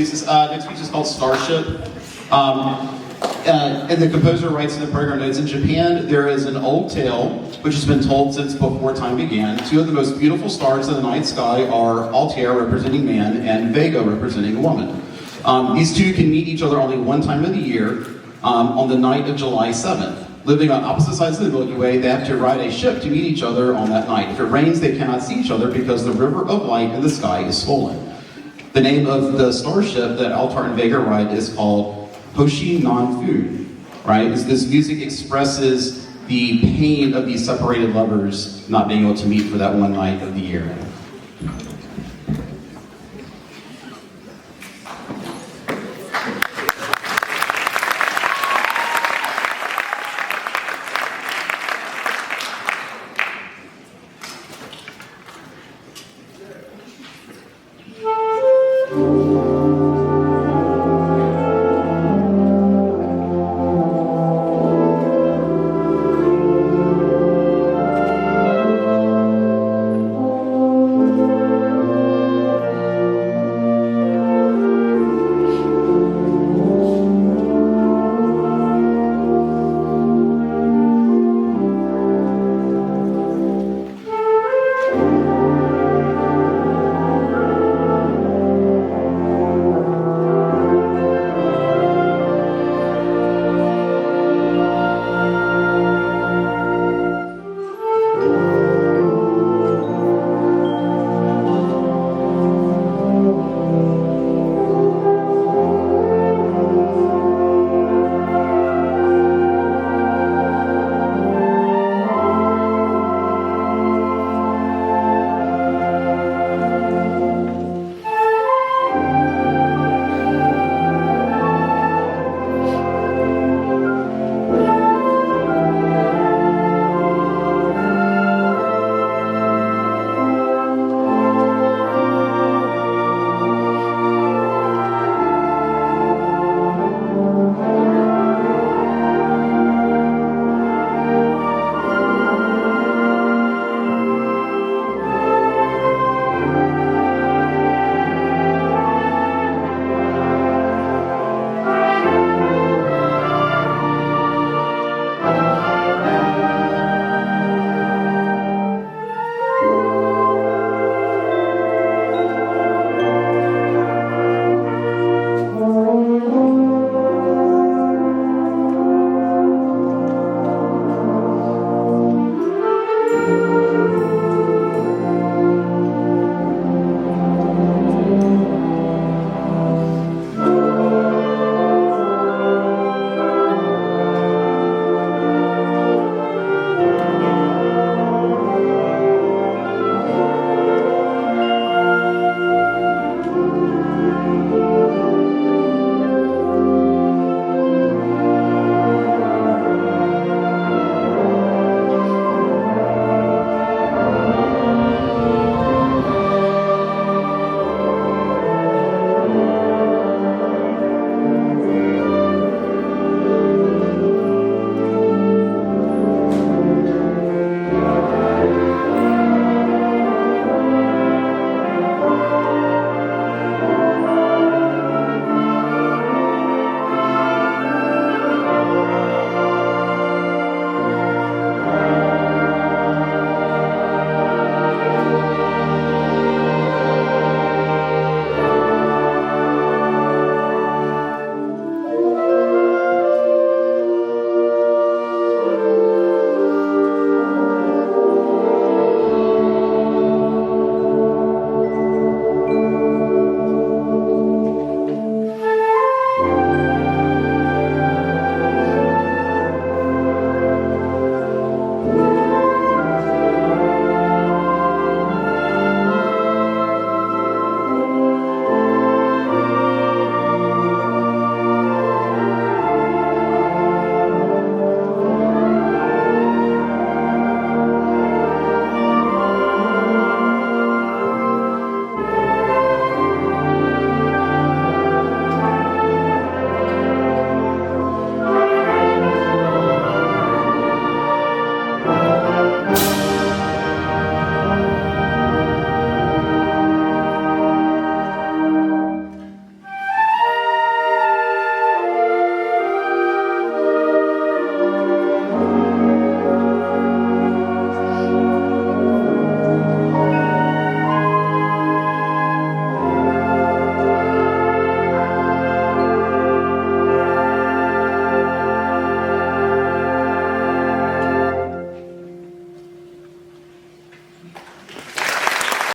Next piece is called Starship. And the composer writes in the program notes, in Japan, there is an old tale which has been told since before time began. Two of the most beautiful stars in the night sky are Altair, representing man, and Vega, representing a woman. These two can meet each other only one time of the year, on the night of July 7th. Living on opposite sides of the Milky Way, they have to ride a ship to meet each other on that night. If it rains, they cannot see each other because the river of light in the sky is swollen. The name of the starship that Altair and Vega ride is called Hoshi non Fu, right? This music expresses the pain of these separated lovers not being able to meet for that one night of the year.